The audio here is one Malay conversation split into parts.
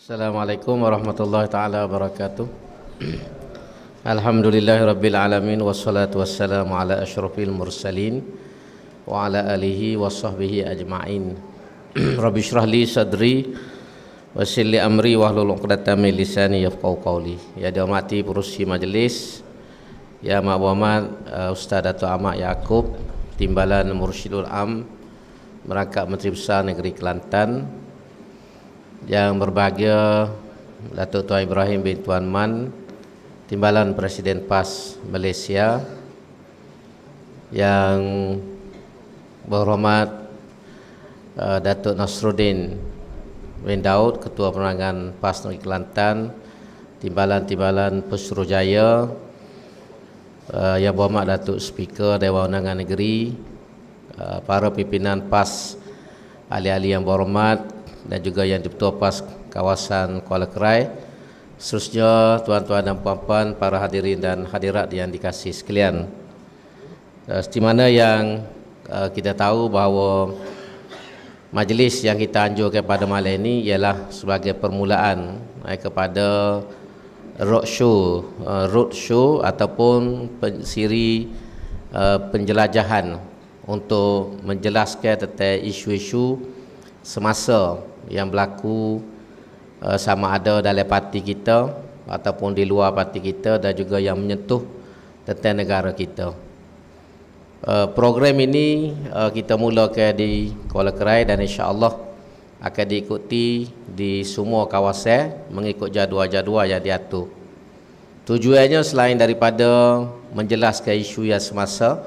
Assalamualaikum warahmatullahi taala wabarakatuh. Alhamdulillahirabbil alamin wassalatu wassalamu ala asyrafil mursalin wa ala alihi washabbihi ajmain. Rabbi shrah li sadri wa yassir li amri wahlul 'uqdatam min lisani yafqahu qawli. Ya dihormati perusi majlis, ya Mak Muhammad Ustaz Dato' Ahmad Yaakob, Timbalan Mursyidul Am Merangkap Menteri Besar Negeri Kelantan, yang berbahagia Datuk Tuan Ibrahim bin Tuan Man, Timbalan Presiden PAS Malaysia, yang berhormat Datuk Nasruddin bin Daud, Ketua Penerangan PAS Negeri Kelantan, Timbalan-timbalan Pesuruhjaya, yang berhormat Datuk Speaker Dewan Undangan Negeri, para pimpinan PAS, ahli-ahli yang berhormat, dan juga yang di-Ketua PAS kawasan Kuala Krai, seterusnya tuan-tuan dan puan-puan, para hadirin dan hadirat yang dikasihi sekalian. Seperti mana yang kita tahu bahawa majlis yang kita anjurkan pada malam ini ialah sebagai permulaan kepada roadshow ataupun siri penjelajahan untuk menjelaskan tentang isu-isu semasa yang berlaku, sama ada dalam parti kita ataupun di luar parti kita, dan juga yang menyentuh tentang negara kita. Program ini kita mulakan di Kuala Krai dan insya-Allah akan diikuti di semua kawasan mengikut jadual-jadual yang diatur. Tujuannya selain daripada menjelaskan isu yang semasa,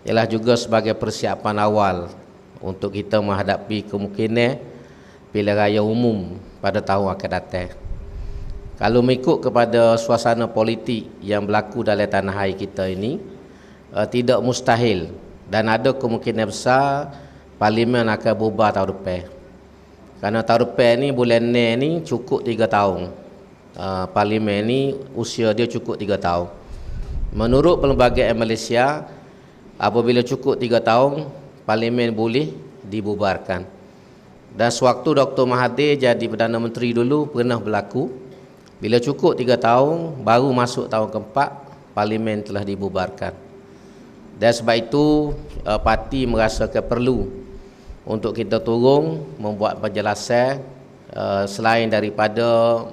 ialah juga sebagai persiapan awal untuk kita menghadapi kemungkinan pilihan raya umum pada tahun akan datang. Kalau mengikut kepada suasana politik yang berlaku dalam tanah air kita ini, tidak mustahil dan ada kemungkinan besar parlimen akan bubar tahun depan. Kerana tahun depan ni bulan ni cukup 3 tahun. Parlimen ni usia dia cukup 3 tahun. Menurut Perlembagaan Malaysia, apabila cukup 3 tahun, parlimen boleh dibubarkan. Dan sewaktu Dr. Mahathir jadi Perdana Menteri dulu pernah berlaku, bila cukup 3 tahun baru masuk tahun keempat, parlimen telah dibubarkan. Dan sebab itu parti merasakan perlu untuk kita turun membuat penjelasan, selain daripada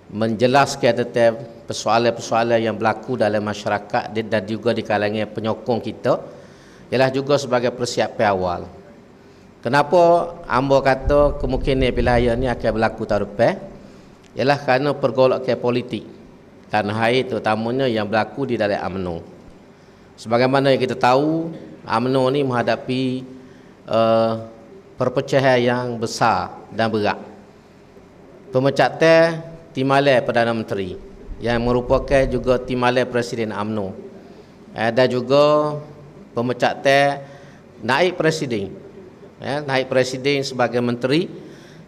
menjelaskan tentang persoalan-persoalan yang berlaku dalam masyarakat dan juga di kalangan penyokong kita, ialah juga sebagai persiapan awal. Kenapa hamba kata kemungkinan pilihan raya ni akan berlaku tahun depan? Ialah kerana pergolakan politik tanah air, terutamanya yang berlaku di dalam UMNO. Sebagaimana yang kita tahu, UMNO ni menghadapi perpecahan yang besar dan berat. Pemecatan timbalan Perdana Menteri yang merupakan juga timbalan Presiden UMNO, dan juga pemecatan naib presiden, naib presiden sebagai menteri.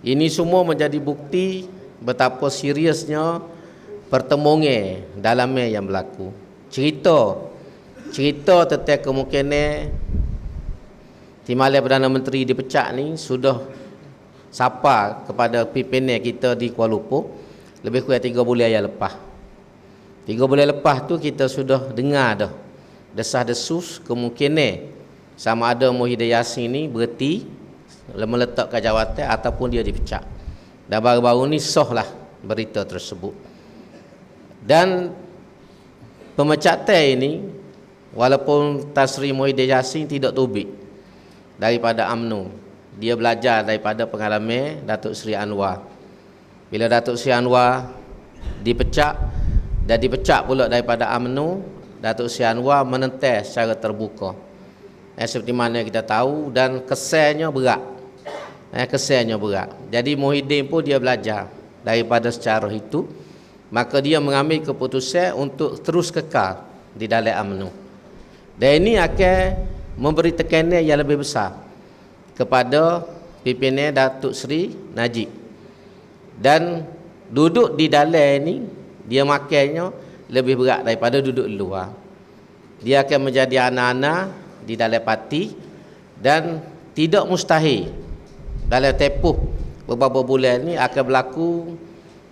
Ini semua menjadi bukti betapa seriusnya pertemuan dalamnya yang berlaku. Cerita tentang kemungkinan timbalan Perdana Menteri dipecat ni sudah sapa kepada pimpinan kita di Kuala Lumpur lebih kurang 3 bulan yang lepas. 3 bulan lepas tu kita sudah dengar dah desas-desus kemungkinan sama ada Muhyiddin Yassin ni berhenti meletakkan jawatan ataupun dia dipecat. Dan baru-baru ni sahlah berita tersebut. Dan pemecatan ini, walaupun Tan Sri Muhyiddin Yassin tidak tubik daripada UMNO, dia belajar daripada pengalaman Datuk Seri Anwar. Bila Datuk Seri Anwar dipecat dan dipecat pula daripada UMNO, Datuk Seri Anwar menentang secara terbuka. Seperti mana kita tahu, dan kesannya berat. Kesannya berat. Jadi Muhyiddin pun dia belajar daripada secara itu, maka dia mengambil keputusan untuk terus kekal di dalam UMNO. Dan ini akan memberi tekanan yang lebih besar kepada pimpinan Datuk Seri Najib. Dan duduk di dalam ini, dia makannya lebih berat daripada duduk di luar. Dia akan menjadi anak-anak di dalam parti, dan tidak mustahil dalam tempoh beberapa bulan ni akan berlaku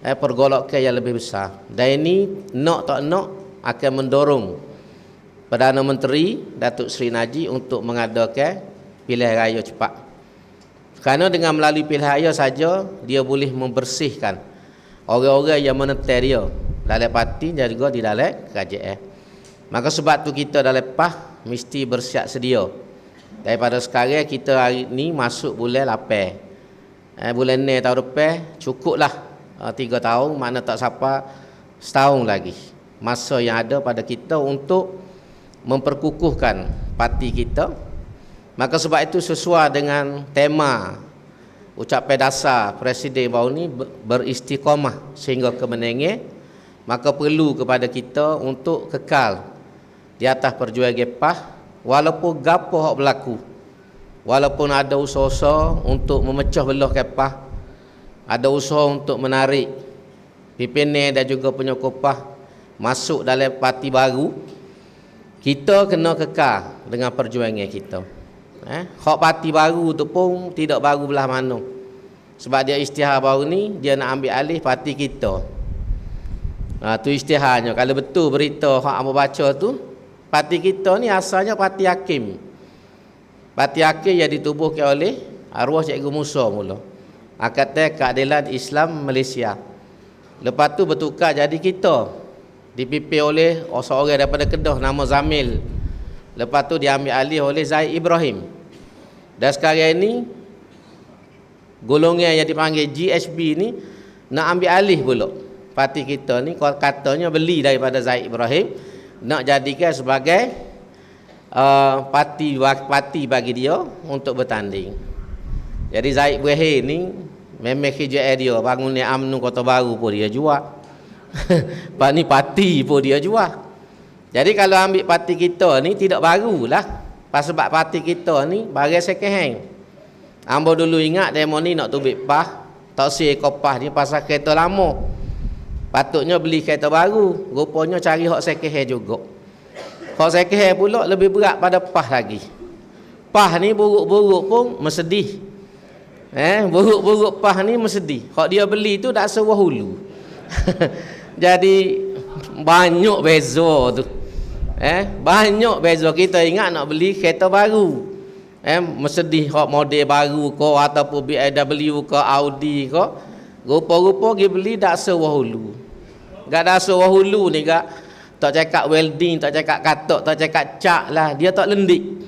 pergolakan yang lebih besar. Dan ini nak tak nak akan mendorong Perdana Menteri Datuk Seri Najib untuk mengadakan pilihan raya cepat. Kerana dengan melalui pilihan raya saja dia boleh membersihkan orang-orang yang menentang dia dalam parti dan juga di dalam kerajaan. Maka sebab tu kita dalam PAS mesti bersiap sedia. Daripada sekarang kita hari ni masuk bulan 8. Bulan ni tahun depan cukuplah 3 tahun, makna tak sampai setahun lagi masa yang ada pada kita untuk memperkukuhkan parti kita. Maka sebab itu sesuai dengan tema ucapan dasar Presiden baru ni, beristiqamah sehingga kemenangan, maka perlu kepada kita untuk kekal di atas perjuangan PAS walaupun gapo hak berlaku, walaupun ada usaha-usaha untuk memecah belah PAS, ada usaha untuk menarik pimpinan dan juga penyokong PAS masuk dalam parti baru, kita kena kekal dengan perjuangan kita. Hak parti baru tu pun tidak baru belah mana. Sebab dia isytihar baru ni, dia nak ambil alih parti kita. Tu isytiharnya. Kalau betul berita hak apa baca tu, parti kita ni asalnya parti hakim. Parti hakim yang ditubuhkan oleh arwah Cikgu Musa mula. Akatan Keadilan Islam Malaysia. Lepas tu bertukar jadi kita, dipimpin oleh seorang daripada Kedah nama Zamil. Lepas tu diambil alih oleh Zaid Ibrahim. Dan sekarang ini golongan yang dipanggil GHB ni nak ambil alih pula parti kita ni, katanya beli daripada Zaid Ibrahim, nak jadikan sebagai parti bagi dia untuk bertanding. Jadi Zaid Ibrahim ni memang kerja dia bangun ni UMNO Kota Baru pun dia jual. Pak ni parti pun dia jual. Jadi kalau ambil parti kita ni tidak barulah. Sebab parti kita ni barang second hand. Ambo dulu ingat demo ni nak tubik PAS, tak si PAS ni pasal kereta lama. Patutnya beli kereta baru, rupanya cari hak second hand juga. Hak second hand pula lebih berat pada PAS lagi. PAS ni buruk-buruk pun mesedih. Buruk-buruk PAS ni mesedih. Hak dia beli tu dak sewa hulu. Jadi banyak beza tu. Banyak beza. Kita ingat nak beli kereta baru, mesedih hak model baru ke ataupun BMW ke Audi ke, rupa-rupa pergi beli dak sewa hulu. Gak dak sewa hulu ni gak tak cakap welding, tak cakap katok, tak cakap cat lah, dia tak lendik.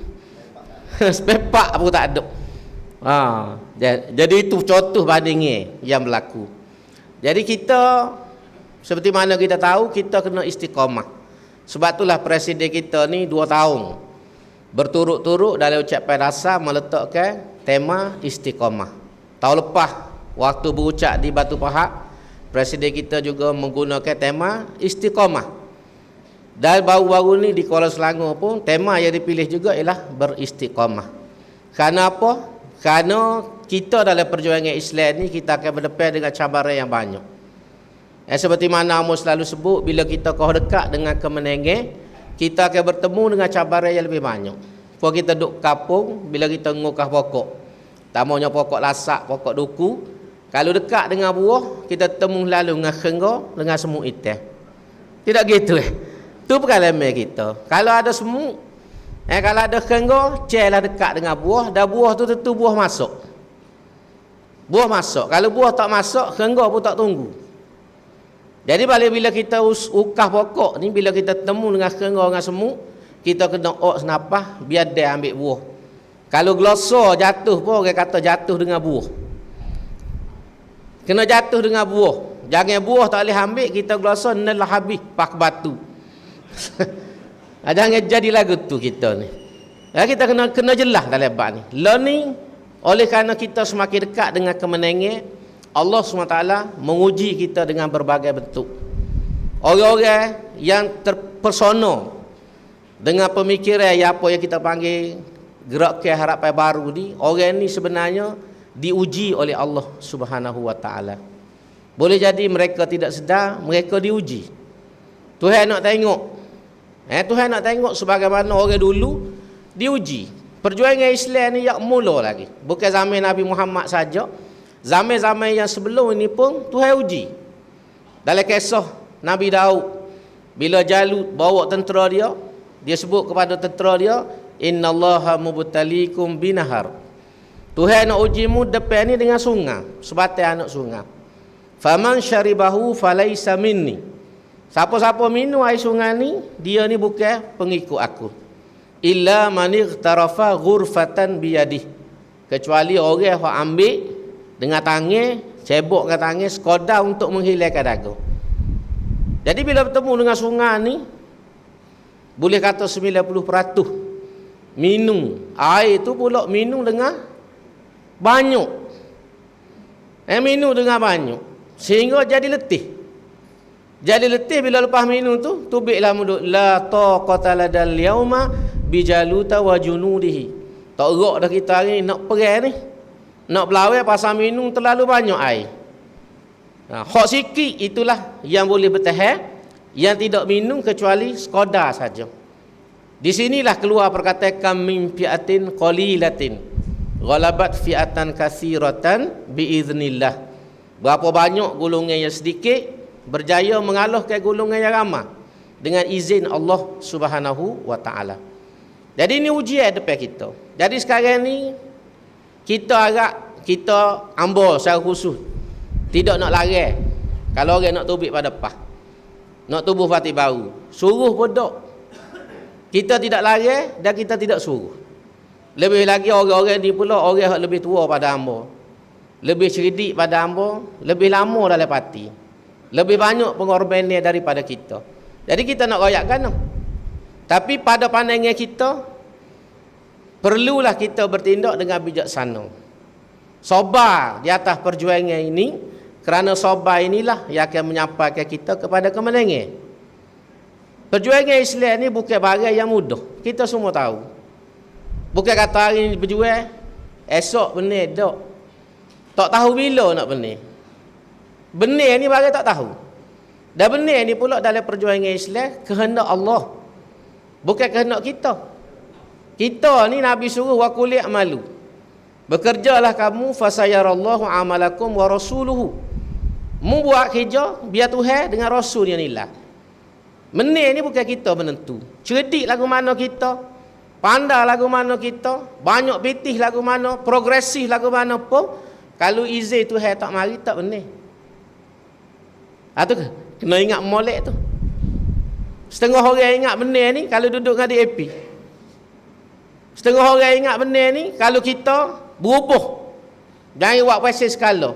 Spare part pun tak ada. Jadi itu contoh bandingnya yang berlaku. Jadi kita seperti mana kita tahu, kita kena istiqamah. Sebab itulah Presiden kita ni 2 tahun berturut-turut dalam ucapan dasar meletakkan tema istiqamah. Tahun lepas waktu berucap di Batu Pahat, Presiden kita juga menggunakan tema istiqamah. Dan baru-baru ni di Kuala Selangor pun tema yang dipilih juga ialah beristiqamah. Kerana apa? Kerana kita dalam perjuangan Islam ni kita akan berdepan dengan cabaran yang banyak. Seperti mana Amos selalu sebut, bila kita kau dekat dengan kemenangan, kita akan bertemu dengan cabaran yang lebih banyak. Kalau kita duduk kampung, bila kita ngukah pokok, tamanya pokok lasak, pokok duku, kalau dekat dengan buah, kita temu lalu dengan kenggo, dengan semut hitam. Tidak gitu tu pengalaman kita. Kalau ada semut, kalau ada kenggo, celah dekat dengan buah, dan buah tu tentu buah masuk. Buah masuk. Kalau buah tak masuk, kenggo pun tak tunggu. Jadi bila kita ukah pokok ni, bila kita temu dengan kenggo dengan semut, kita kena senapah biar dia ambil buah. Kalau glosor jatuh pun orang kata jatuh dengan buah. Kena jatuh dengan buah. Jangan buah tak boleh ambil, kita glosor nelah habis pak batu. Jangan jadi lagu tu kita ni. Kita kena jelas dalam bab ni. Learning, oleh kerana kita semakin dekat dengan kemenangan, Allah SWT menguji kita dengan berbagai bentuk. Orang-orang yang terpesona dengan pemikiran yang apa yang kita panggil gerakan harapan baru ni, orang ni sebenarnya diuji oleh Allah Subhanahu Wa Taala. Boleh jadi mereka tidak sedar, mereka diuji. Tuhan nak tengok. Tuhan nak tengok sebagaimana orang dulu diuji. Perjuangan Islam ni yang mula lagi. Bukan zaman Nabi Muhammad saja. Zaman-zaman yang sebelum ini pun Tuhan uji. Dalam kisah Nabi Daud, bila Jalut bawa tentera dia, dia sebut kepada tentera dia, innallaha mubtalikum binahar. Tuhan nak ujimu depan ni dengan sungai, sebatai anak sungai. Faman syaribahu falaisa minni. Siapa-siapa minum air sungai ni, dia ni bukan pengikut aku. Illa man ightarafa ghurfatan biyadih. Kecuali orang yang ambil dengan tangan, cebok dengan tangan sekadar untuk menghilangkan dagu. Jadi bila bertemu dengan sungai ni, boleh kata 90% minum air tu pula minum dengan banyak. Minum dengan banyak sehingga jadi letih. Jadi letih bila lepas minum tu, tubiklah muduk la taqata ladal yauma bijaluta wa junudihi. Tak gerak dah kita hari ni nak perang ni. Nak berlawan pasal minum terlalu banyak air. Hak sikit itulah yang boleh bertahan, yang tidak minum kecuali sekadar saja. Di sinilah keluar perkataan min fi'atin qalilatin ghalabat fi'atan katsiratan biiznillah. Berapa banyak golongan yang sedikit berjaya mengalahkan golongan yang ramai dengan izin Allah Subhanahu wa taala. Jadi ini ujian depan kita. Jadi sekarang ni kita ambil secara khusus tidak nak lari. Kalau orang nak tubik pada pah, nak tubuh parti baru, suruh bodoh. Kita tidak lari dan kita tidak suruh. Lebih lagi orang-orang ni pula orang yang lebih tua pada hamba, lebih cerdik pada hamba, lebih lama dalam parti, lebih banyak pengorbanan daripada kita. Jadi kita nak royakkan. Tapi pada pandangan kita, perlulah kita bertindak dengan bijaksana. Sabar di atas perjuangan ini, kerana sabar inilah yang akan menyampaikan kita kepada kemenangan. Perjuangan Islam ni bukan barang yang mudah. Kita semua tahu. Bukan kata hari ni berjuang, esok benar tak. Tak tahu bila nak benar. Benar ni barang tak tahu. Dan benar ni pula dalam perjuangan Islam kehendak Allah, bukan kehendak kita. Kita ni Nabi suruh wa qul i'malu. Bekerjalah kamu fasayarallahu amalakum wa rasuluhu. Mu buat kerja biar Tuhan dengan Rasul yang nilai. Benar ni bukan kita menentu. Cerdik lagu mana kita, pandai lagu mana kita, banyak pitih lagu mana, progresif lagu mana pun, kalau izin Tuhan tak mari tak benar. Tu kena ingat molek tu. Setengah orang ingat benar ni kalau duduk dengan DAP. Setengah orang ingat benar ni kalau kita berubah. Jangan buat pasal skala.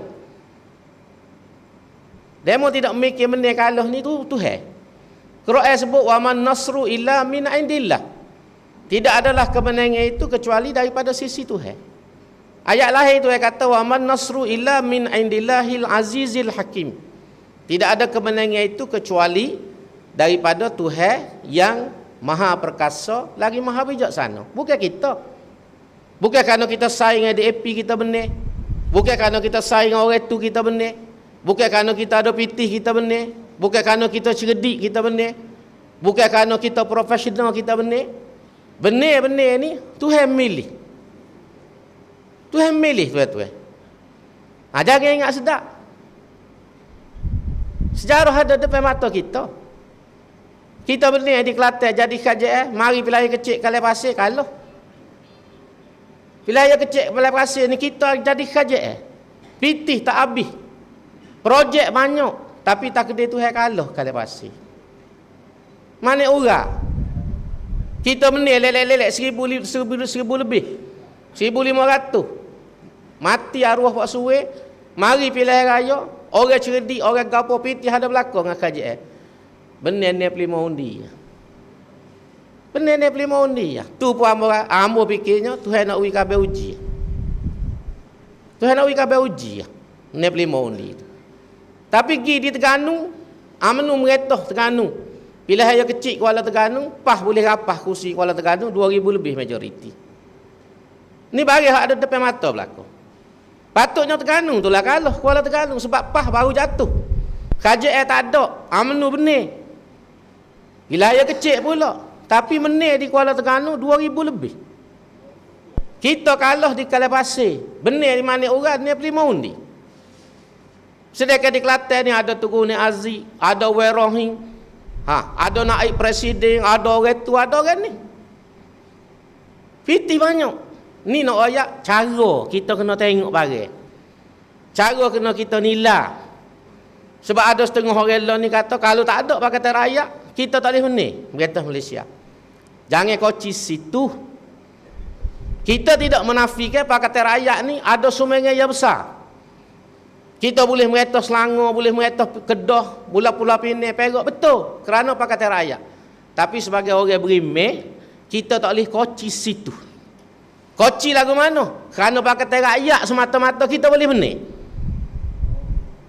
Demo tidak mikir benar kalah ni tu Tuhan. Quran sebut wa man nasru illa min indillah. Tidak adalah kemenangan itu kecuali daripada sisi Tuhan. Ayat lain tu kata wa man nasru illa min indillahil azizil hakim. Tidak ada kemenangan itu kecuali daripada Tuhan yang maha perkasa lagi maha bijaksana. Bukan kita. Bukan kerana kita saing dengan DAP kita benar. Bukan kerana kita saing dengan orang tu kita benar. Bukan kerana kita ada pitih kita benar. Bukan kerana kita cerdik kita benar. Bukan kerana kita profesional kita benar. Benar-benar ni Tuhan milih. Tuhan milih tuan-tuan. Jangan ingat sedap. Sejarah ada depan mata kita. Kita benar di Kelantan jadi KJL, mari wilayah kecil Kalai Pasir kalah. Wilayah kecil Kalai Pasir ni kita jadi KJL. Pitih tak habis. Projek banyak, tapi takdir Tuhan kalah Kalai Pasir. Mana orang? Kita benar lelek-lelek 1000 lebih. 1500. Mati arwah Pak Suwe, mari pilihan raya, orang cerdik, orang gapo pitih ada belakang dengan KJL. Benar ni pelima undi. Benar ni pelima undi. Tu pun ambo fikirnya Tuhan nak uji kabeh uji. Tuhan nak uji kabeh uji. Ni pelima undi. Tapi pergi di Terengganu, amnu meretah Terengganu. Pilihan yang kecil Kuala Terengganu, pah boleh rapah kursi Kuala Terengganu 2000 lebih majoriti. Ni bagi hak ada depan mata belakang. Patutnya Terengganu tu lah kalah Kuala Terengganu sebab pah baru jatuh. KJL tak ada, amnu benar. Wilayah kecil pula, tapi benar di Kuala Terengganu 2000 lebih. Kita kalah di Kalai Pasir. Benar di mana orang ni pelima undi. Sedangkan di Kelantan ni ada Tunku Ni Aziz, ada Werohing, ada naib presiden, ada orang tu, ada orang ni. Fiti banyak. Ni nak ayat cara kita kena tengok barang. Cara kena kita nilai. Sebab ada setengah orang lain ni kata kalau tak ada Pakatan Rakyat, kita tak boleh menang, berkata Malaysia. Jangan koci situ. Kita tidak menafikan Pakatan Rakyat ni ada sumbangan yang besar. Kita boleh merata Selangor, boleh merata Kedah, Pulau Pinang, Perak, betul. Kerana Pakatan Rakyat. Tapi sebagai orang berimeh, kita tak boleh koci situ. Koci lagu mana? Kerana Pakatan Rakyat semata-mata kita boleh menang.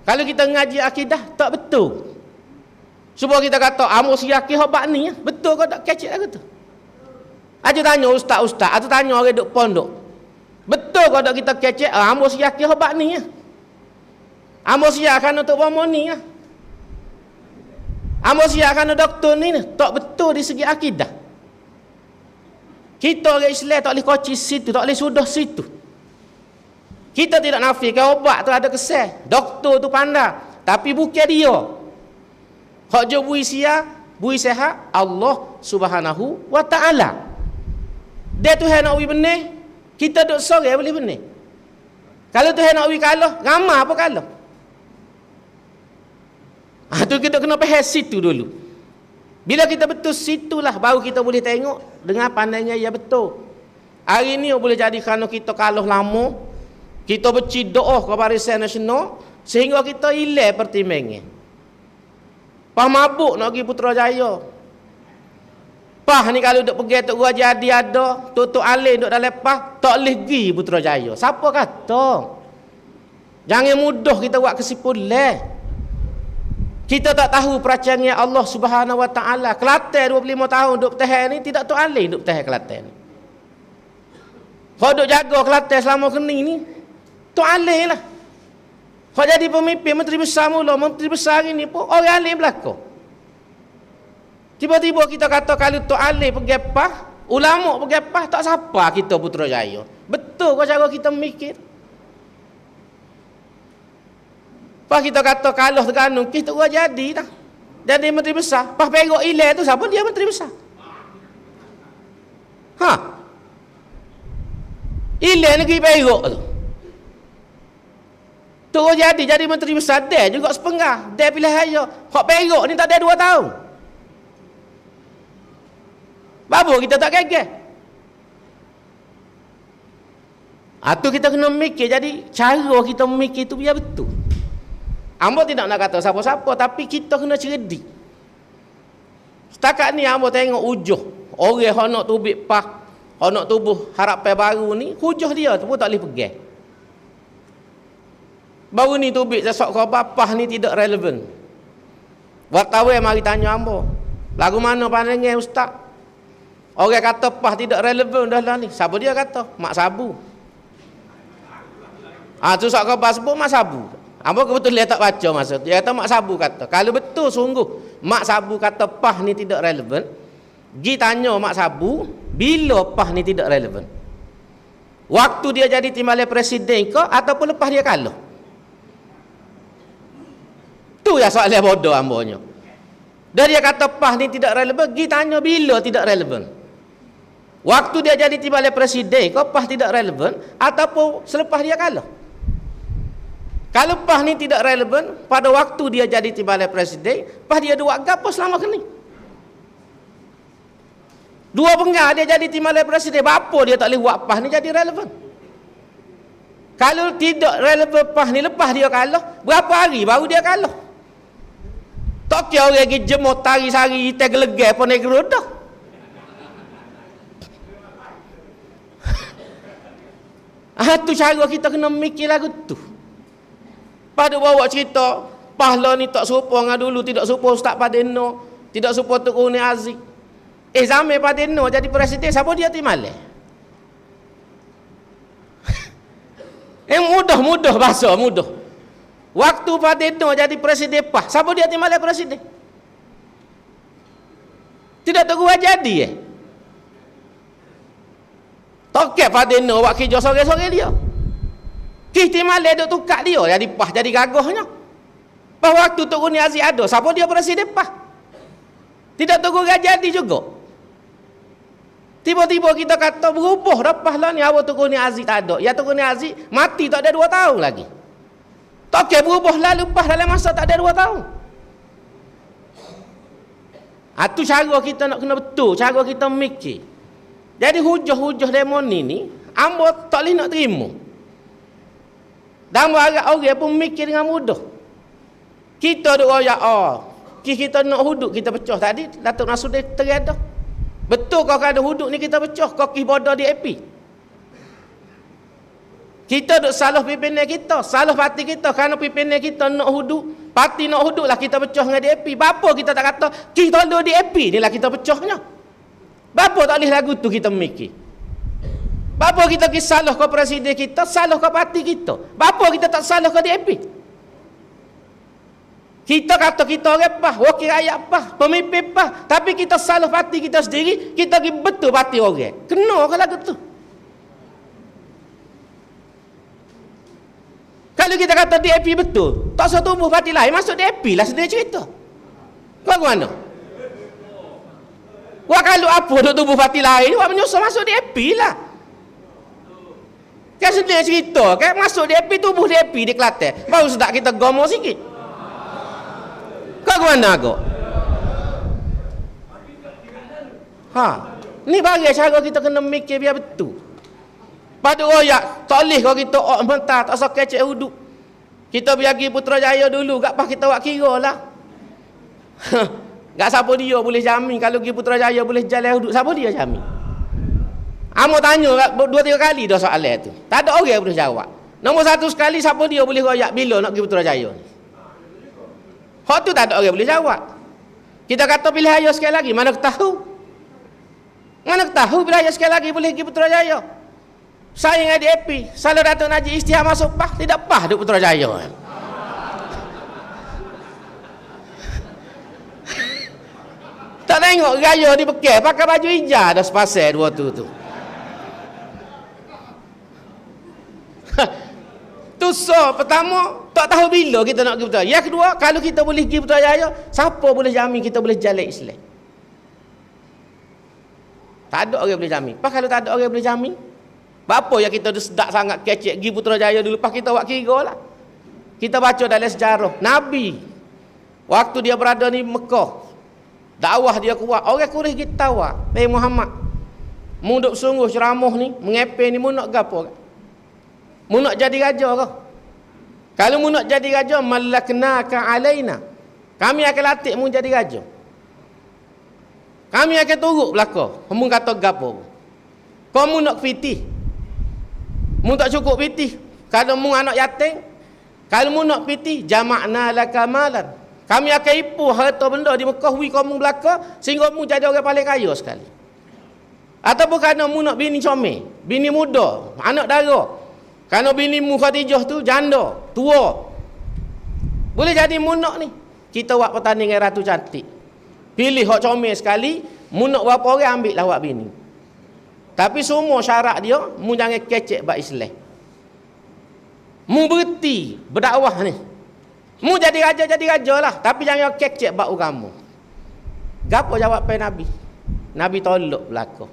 Kalau kita ngaji akidah, tak betul. Supaya kita kata, Amos yakin hobat ni, betul kau tak kecil lagu tu? Aja tanya ustaz-ustaz, atau tanya orang duk pondok. Betul kau tak kita kecil, Amos yakin hobat ni, Amos yakin untuk pemoni, Amos yakin doktor ni, tak betul di segi akidah. Kita orang Islam tak boleh koci situ, tak boleh sudah situ. Kita tidak nafikan obat tu ada kesan. Doktor tu pandai, tapi bukan dia. Hak je bui sihat Allah Subhanahu wa taala. Dia Tuhan nak bui benih, kita duk sorang boleh benih. Kalau Tuhan nak bui kalah, ramai apa kalah? Tu kita kena faham situ dulu. Bila kita betul situlah baru kita boleh tengok dengan pandangan yang betul. Hari ni boleh jadi kerana kita kalah lama, kita beci doa ke Barisan Nasional sehingga kita hilang pertimbangan. Pah mabuk nak pergi Putrajaya. Pah ni kalau duk pergi Tok Gua Jadi ada, Tok Alin duk dalam pah, tak boleh pergi Putrajaya. Siapa kata? Jangan mudah kita buat kesimpulan. Kita tak tahu perancangan Allah Subhanahu wa taala. Kelantan 25 tahun duk bertahan ni tidak Tok Alin duk bertahan Kelantan ni. Kau duk jaga Kelantan selama kening ni Tok Alin lah. Kau jadi pemimpin menteri besar mula, menteri besar ini pun orang Alin belakang. Tiba-tiba kita kata kalau Tok Alin pergi pah, ulama pergi pah, tak siapa kita Putrajaya. Betul kau cara kita mikir. Pas kita kata kalah Terengganu, kita gua jadi dah. Jadi menteri besar. Pas Perak hilang tu siapa dia menteri besar? Hilang negeri Perak tu. Tu jadi menteri besar dia juga sepengah. Dia pilih raya. Hak Perak ni tak ada 2 tahun. Babu kita tak gagal. Tu kita kena mikir. Jadi cara kita mikir tu biar betul. Ambo tidak nak kata siapa-siapa, tapi kita kena cerdik. Setakat ni ambo tengok ujuh orang yang nak tubik pah, yang nak tubuh harapan baru ni, ujuh dia tu pun tak boleh pegang. Baru ni tubik sesok khabar pah ni tidak relevan. Wartawan mari tanya ambo, lagu mana pandangan ustaz? Orang kata pah tidak relevan dah lah ni. Siapa dia kata? Mak Sabu. Tu sok khabar sebut Mak Sabu. Apa kebetulan dia tak baca masa tu. Dia kata Mak Sabu kata. Kalau betul sungguh Mak Sabu kata pah ni tidak relevan, pergi tanya Mak Sabu bila pah ni tidak relevan. Waktu dia jadi timbalan presiden ke ataupun lepas dia kalah? Tu ya soalan bodoh ambonya. Dan dia kata pah ni tidak relevan, pergi tanya bila tidak relevan. Waktu dia jadi timbalan presiden ke pah tidak relevan ataupun selepas dia kalah? Kalau pah ni tidak relevan pada waktu dia jadi timbalan presiden, pah dia buat gapo selama ni? 2 penggal dia jadi timbalan presiden, apa dia tak boleh buat pah ni jadi relevan? Kalau tidak relevan pah ni lepas dia kalah, berapa hari baru dia kalah? Tak kira orang pergi jemur tari sari itai gelegar pun negro dah. Tu cara kita kena mikir lagu tu. Pada bawa cerita Pahla ni tak serupa dengan dulu, tidak serupa Ustaz Padeno, tidak serupa Tunku Ni Aziz. Zaman Padeno jadi presiden, siapa dia timbalan? Mudah bahasa mudah. Waktu Padeno jadi presiden pah, siapa dia timbalan presiden? Tidak tahu jadi Tokek Padeno buat kerja sore-sore dia. Timbalan duk tukar dia jadi pah, jadi gagahnya. Bahawa waktu Tok Guni Aziz ada, siapa dia presiden PAH? Tidak Tengku jadi juga. Tiba-tiba kita kata berubah dah PAH lah ni, awak Tok Guni Aziz tak ada. Ya Tok Guni Aziz mati tak ada 2 tahun lagi. Tak kira berubah lalu PAH dalam masa tak ada 2 tahun. Itu cara kita nak kena betul, cara kita mikir. Jadi hujah-hujah demo ni ambo tak boleh nak terima. Dan agak orang pun mikir dengan mudah. Kita duk royak kita nak huduk kita pecah tadi Datuk Nasruddin terada. Betul kau ada huduk ni kita pecah, kau kih bodoh di AP. Kita duk salah pimpinan kita, salah parti kita kerana pimpinan kita nak huduk, parti nak huduk lah kita pecah dengan DAP. Bapa kita tak kata kita ada DAP ni lah kita pecahnya. Bapa tak boleh lagu tu kita mikir. Bapa kita salah ke presiden kita, salah ke parti kita. Bapa kita tak salah ke DAP. Kita kata kita orang PAH, wakil rakyat PAH, pemimpin PAH, tapi kita salah parti kita sendiri, kita pergi betul parti orang. Kena ke lagu tu? Kalau kita kata DAP betul, tak usah tumbuh parti lain, masuk DAP lah sedia cerita. Kau mana? Wah kalau apa nak tumbuh parti lain, wah menyusul masuk DAP lah. Kan sedia cerita, kan masuk DAP, tumbuh DAP di Kelantan. Baru sedap kita gomo sikit. Kau mana kau? Ni bagi cara kita kena mikir biar betul. Pada royak, tak boleh kalau kita mentah, tak usah kecek huduk. Kita pergi Putrajaya dulu, gak apa kita buat kira lah. Gak siapa dia boleh jamin kalau pergi Putrajaya boleh jalan huduk, siapa dia jamin? Amo tanya 2-3 kali dah soalan tu. Tak ada orang yang boleh jawab. Nombor 1 sekali, siapa dia boleh royak bila nak pergi Putrajaya ni? Hak tu tak ada orang boleh jawab. Kita kata pilih raya sekali lagi, mana tahu? Mana tahu pilih raya sekali lagi boleh pergi Putrajaya? Saya dengan DAP, selalu Datuk Najib Istiak masuk PAH, tidak PAH duk Putrajaya. Tak tengok raya di Bekal, pakai baju hijau dah sepasal dua tu. Tu so, pertama, tak tahu bila kita nak pergi Putrajaya. Yang kedua, kalau kita boleh pergi Putrajaya, siapa boleh jamin kita boleh jalan Islam? Tak ada orang boleh jamin. Kalau tak ada orang boleh jamin, apa yang kita sedap sangat kecek pergi Putrajaya dulu, lepas kita buat kira lah. Kita baca dalam sejarah Nabi waktu dia berada di Mekah, dakwah dia kuat, orang Quraisy kita tahu Muhammad mu duk sungguh ceramah ni mengepe ni, mu nak gapo? Mu nak jadi raja ke? Kalau mu nak jadi raja, malaknaka alaina, kami akan latih mu jadi raja, kami akan turut belaka. Mu kata gapo? Kau mu nak fitih, mu tak cukup pitih. Kalau mu anak yatim, kalau mu nak pitih, jama'na laka malan, kami akan ipu harta benda di Mekah wi kamu belaka sehingga mu jadi orang paling kaya sekali. Ataupun kerana mu nak bini comel, bini muda, anak dara, kerana bini mu Khadijah tu janda, tua, boleh jadi mu nak ni. Kita buat pertandingan ratu cantik, pilih hak comel sekali, mu nak berapa orang ambil lah awak bini. Tapi semua syarat dia, mu jangan kecek bab Islam. Mu berhenti berdakwah ni. Mu jadi raja lah, tapi jangan kecek bab agama. Gapo jawapan Nabi? Nabi tolak belaka.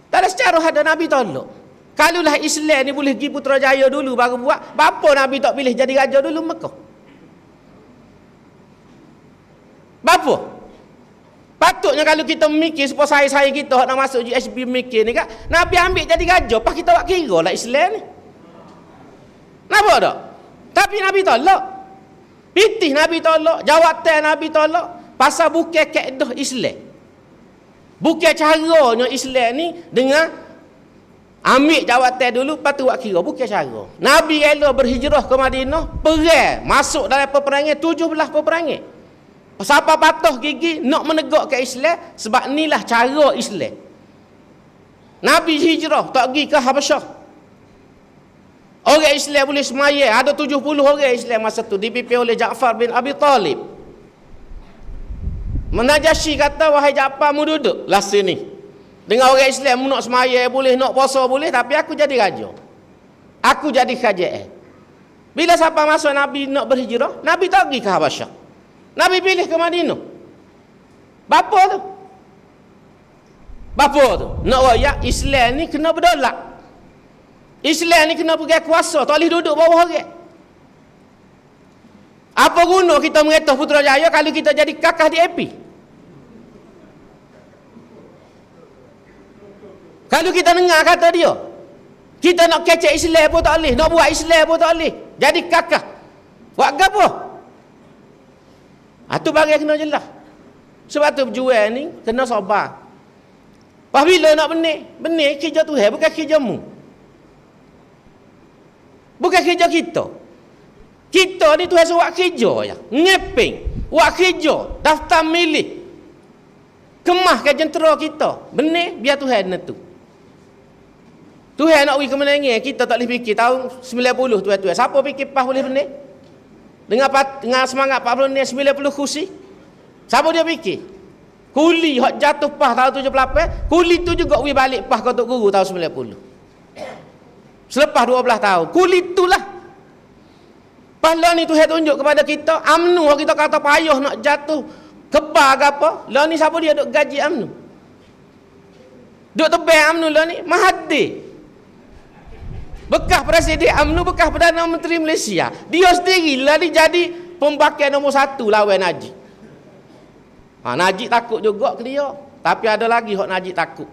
Tak ada secara ada Nabi tolak. Kalaulah Islam ni boleh pergi Putrajaya dulu baru buat, bapa Nabi tak pilih jadi raja dulu Mekah? Bapa? Patutnya kalau kita mikir supaya saya kita nak masuk GSB mikir ni kan, Nabi ambil jadi raja, pas kita buat kira lah Islam ni. Kenapa tak? Tapi Nabi tolak. Pitih Nabi tolak, jawatan Nabi tolak, pasal bukan kaedah Islam. Bukan caranya Islam ni dengan ambil jawatan dulu, lepas tu buat kira. Bukan cara. Nabi rela berhijrah ke Madinah, perang, masuk dalam peperangan, 17 peperangan. Siapa patah gigi nak menegakkan Islam, sebab inilah cara Islam. Nabi hijrah tak pergi ke Habasyah. Orang Islam boleh semaya, ada 70 orang Islam masa tu dipimpin oleh Ja'far bin Abi Talib. Najasyi kata, wahai Ja'far, mu duduk lah sini. Dengan orang Islam, mu nak semaya boleh, nak puasa boleh, tapi aku jadi raja. Aku jadi kerajaan. Bila siapa masa Nabi nak berhijrah, Nabi tak pergi ke Habasyah. Nabi pilih ke Madinah. Bapa tu? Bapa tu nak royak Islam ni kena berdaulat. Islam ni kena pegang kuasa, tak boleh duduk bawah orang. Apa guna kita mengetah Putrajaya kalau kita jadi kakak di AP? Kalau kita dengar kata dia, kita nak kecek Islam pun tak boleh, nak buat Islam pun tak boleh. Jadi kakak. Buat apa? Itu bagi kena jelas. Sebab tu berjual ni kena sabar. Apabila nak benih kerja Tuhan, bukan kerja mu. Bukan kerja kita. Kita ni Tuhan suruh buat kerja je. Ngeping, buat kerja, daftar milih. Kemahkan jentera kita. Benih biar Tuhan nentu. Tuhan nak pergi ke Menengah, kita tak boleh fikir tahun 90 tuan-tuan. Siapa fikir PAS boleh benih? Dengan semangat 40 90 kursi. Siapa dia fikir? Kuli hak jatuh PAS tahun 78, kuli tu juga pergi balik PAS Kotok Guru tahun 90. Selepas 12 tahun. Kuli itulah. Pahala ni Tuhan tunjuk kepada kita, UMNO kita kata payah nak jatuh kebar ke apa. Lah ni siapa dia duk gaji UMNO? Duk tebang UMNO lah ni Mahathir. Bekas Presiden UMNO, bekas Perdana Menteri Malaysia. Dia sendirilah dia jadi pembakar nombor 1 lawan Najib. Najib takut juga ke dia. Tapi ada lagi hak Najib takut.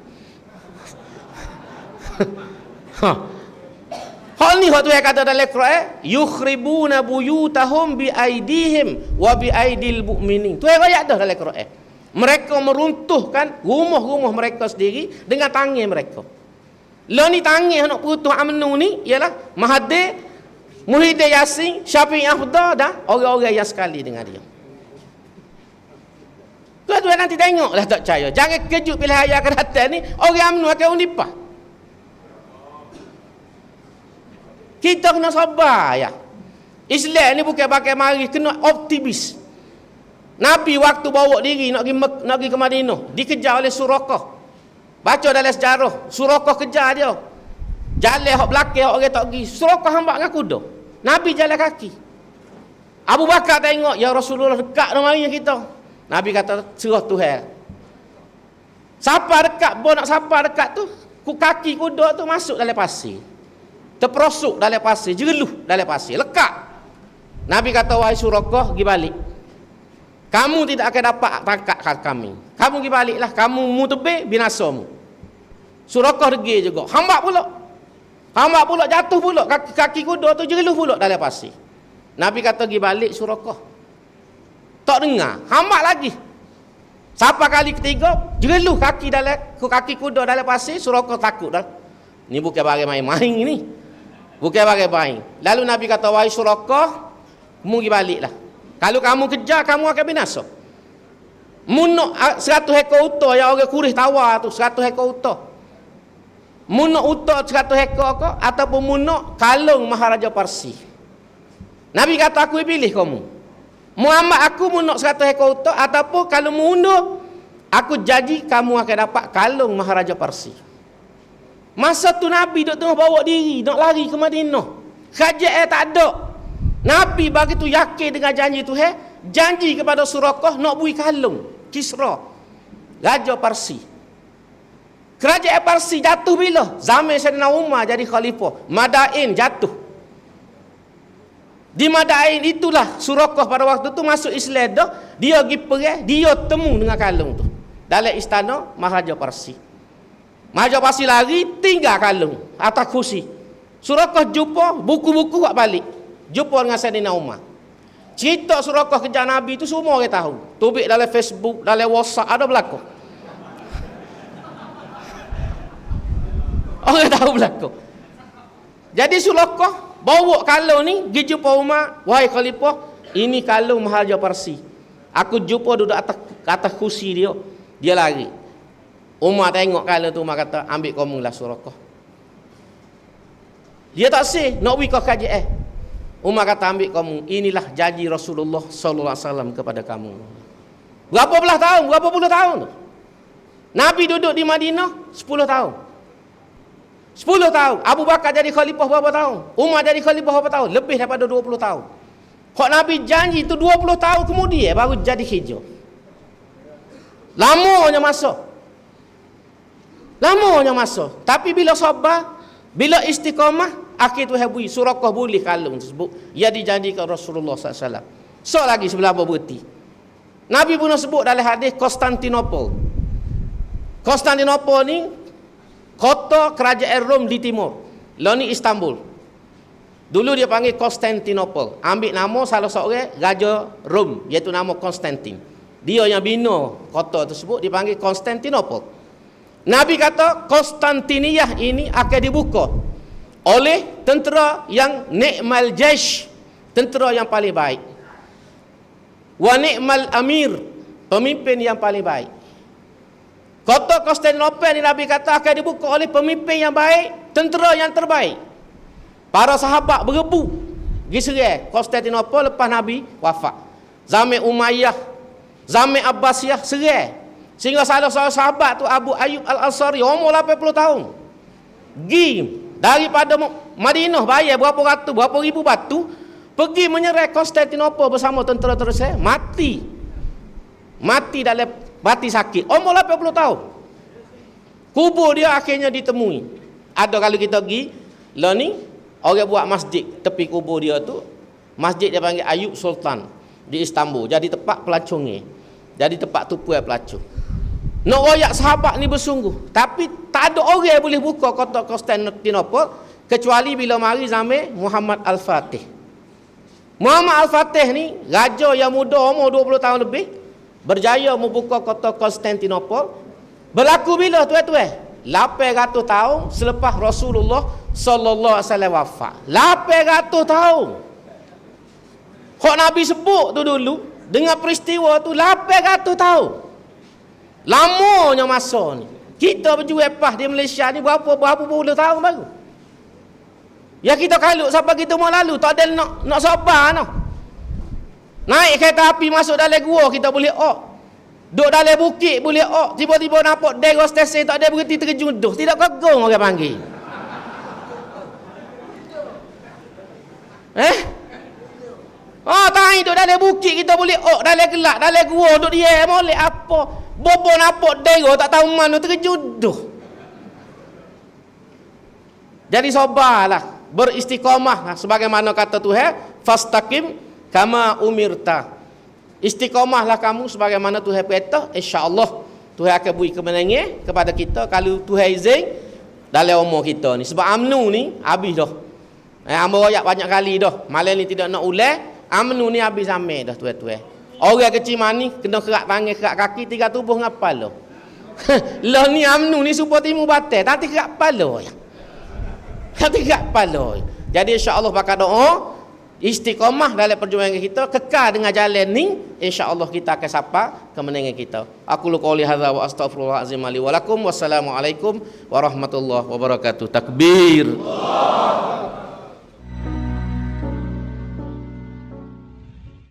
Hal ni hak Tuhan kata dalam Quran, yukhribuna buyutahum bi aidihim wa bi aidil mu'minin. Tuhan ayat dah dalam Quran. Mereka meruntuhkan rumah-rumah mereka sendiri dengan tangan mereka. Lah ni tangan nak putus UMNO ni ialah Mahathir, Muhyiddin Yassin, Syafiq Afdah dan orang-orang yang sekali dengan dia. Tuan-tuan nanti tengoklah tak percaya. Jangan kejut pilihan ayat akan datang ni orang UMNO akan undipah. Kita kena sabar ya. Islam ni bukan pakai mari, kena optimis. Nabi waktu bawa diri nak pergi ke Madinah, dikejar oleh Surakah. Baca dalam sejarah, Surakah kejar dia. Jalan hak belakang orang tak pergi. Surakah hambak dengan kuda. Nabi jalan kaki. Abu Bakar tengok, ya Rasulullah dekat dah mari kita. Nabi kata, serah Tuhan. Siapa dekat, nak siapa dekat tu, kaki kuda tu masuk dalam pasir. Terperosok dalam pasir, jereluh dalam pasir, lekat. Nabi kata, wahai Surakah, pergi balik. Kamu tidak akan dapat tangkap kami. Kamu pergi baliklah, kamu mutebih binasamu. Surakah degil juga. Hambak pula jatuh pula kaki kuda tu jereluh pula dalam pasir. Nabi kata pergi balik Surakah. Tak dengar, hambak lagi. Siapa kali ketiga, jereluh kaki kuda dalam pasir, Surakah takut dah. Ni bukan barang main-main ni. Bukan barang main. Lalu Nabi kata, wahai Surakah, kamu pergi baliklah. Kalau kamu kejar, kamu akan binasa. Munuk 100 ekor unta yang orang kurih tawar tu, 100 ekor unta. Munuk unta 100 ekor ke, ataupun munuk kalung Maharaja Parsi. Nabi kata, aku pilih kamu. Muhammad aku munuk 100 ekor unta, ataupun kalau munuk, aku janji kamu akan dapat kalung Maharaja Parsi. Masa tu Nabi duk tengah bawa diri, nak lari ke Madinah. Kerajaan tak ada. Nabi begitu yakin dengan janji Tuhan, janji kepada Surakah nak bui kalung Kisra, Raja Parsi. Kerajaan Parsi jatuh bila? Zaman Sayyidina Umar jadi khalifah. Madain jatuh. Di Madain itulah Surakah pada waktu tu masuk Islam dah. Dia pergi perang, dia temu dengan kalung tu dalam istana Maharaja Parsi. Maharaja Parsi lari, tinggal kalung atas kursi. Surakah jumpa buku-buku buat balik. Jumpa dengan Sayyidina Umar. Cerita Surakah kejar Nabi tu semua orang tahu. Tubik dalam Facebook, dalam WhatsApp ada berlaku. Orang tahu berlaku. Jadi Surakah bawa kalung ni pergi jumpa Umar, wahai khalifah, ini kalung Maharaja Parsi. Aku jumpa duduk atas kursi dia. Dia lari. Umar tengok kalung tu, Umar kata, ambil kamu lah Surakah. Dia tak sih nak pergi ke kerajaan. Umar kata, ambil kamu, inilah janji Rasulullah sallallahu alaihi wasallam kepada kamu. Berapa puluh tahun tu? Nabi duduk di Madinah 10 tahun. 10 tahun. Abu Bakar jadi khalifah berapa tahun? Umar jadi khalifah berapa tahun? Lebih daripada 20 tahun. Kok Nabi janji itu 20 tahun kemudian baru jadi hijrah. Lamanya masa. Lamanya masa. Tapi bila sabar, bila istiqamah, akhir tu habui Suraqah boleh kalau sebut ia dijanjikan Rasulullah SAW. So lagi sebelah berhenti. Nabi pun sebut dalam hadis Konstantinopel. Konstantinopel ni kota kerajaan Rom di timur. Lah ni Istanbul. Dulu dia panggil Konstantinopel. Ambil nama salah seorang raja Rom iaitu nama Konstantin. Dia yang bina kota tersebut dipanggil Konstantinopel. Nabi kata Konstantiniyah ini akan dibuka oleh tentera yang ni'mal jaish, tentera yang paling baik. Wa ni'mal amir, pemimpin yang paling baik. Kota Konstantinopel ni Nabi kata akan dibuka oleh pemimpin yang baik, tentera yang terbaik. Para sahabat berebu pergi serang Konstantinopel lepas Nabi wafat. Zaman Umayyah, zaman Abbasiyah serang. Sehingga salah seorang sahabat tu Abu Ayyub Al-Ansari umur 80 tahun. Pergi daripada Madinah bayar berapa ratus, berapa ribu batu, pergi menyerang Konstantinopel bersama tentera-tentera, mati. Mati dalam mati sakit. Umur 80 tahun. Kubur dia akhirnya ditemui. Ada kalau kita pergi, lah ni orang buat masjid tepi kubur dia tu, masjid dia panggil Ayub Sultan di Istanbul. Jadi tempat pelacurnya. Jadi tempat tupuan pelacur. Nak royak sahabat ni bersungguh, tapi tak ada orang yang boleh buka kota Konstantinopel kecuali bila mari zaman Muhammad Al-Fatih. Muhammad Al-Fatih ni raja yang muda umur 20 tahun lebih, berjaya membuka kota Konstantinopel. Berlaku bila tuan-tuan? 800 tahun selepas Rasulullah sallallahu alaihi wasallam wafat. 800 tahun. Kok Nabi sebut tu dulu dengan peristiwa tu 800 tahun. Lamanya masa ni. Kita berjual pas di Malaysia ni berapa puluh tahun baru. Ya kita kalut sampai kita mau lalu tak ada nak sabar noh. Naik kereta api masuk dalam gua kita boleh duduk dalam bukit boleh tiba-tiba nampak dera stesen tak ada berhenti terjun dah. Tidak kagum orang panggil. Tak duduk dalam bukit kita boleh dalam gelap dalam gua duduk dia molek apa. Bobo nampak dera tak tahu mana terkejut dah. Jadi sabarlah, beristiqamah sebagaimana kata Tuhan, fastaqim kama umirta. Istiqamahlah kamu sebagaimana Tuhan perintah, insya-Allah Tuhan akan beri kemenangan kepada kita kalau Tuhan izin dalam umur kita ni. Sebab UMNO ni habis dah. Hamba royak banyak kali dah. Malam ni tidak nak ulang, UMNO ni habis zaman dah tuan-tuan. Orang kecil mani kena kerak tangan, kerak kaki, 3 tubuh ngapal lo. Lah ni UMNO ni supaya timu batal, tak kerak kepala. Tak kerak kepala. Jadi insya-Allah pakai doa, istiqamah dalam perjuangan kita, kekal dengan jalan ni, insya-Allah kita akan sampai kemenangan kita. Aku qouli hadza wa astaghfirullahalazim li wa lakum. Wassalamualaikum warahmatullahi wabarakatuh. Takbir.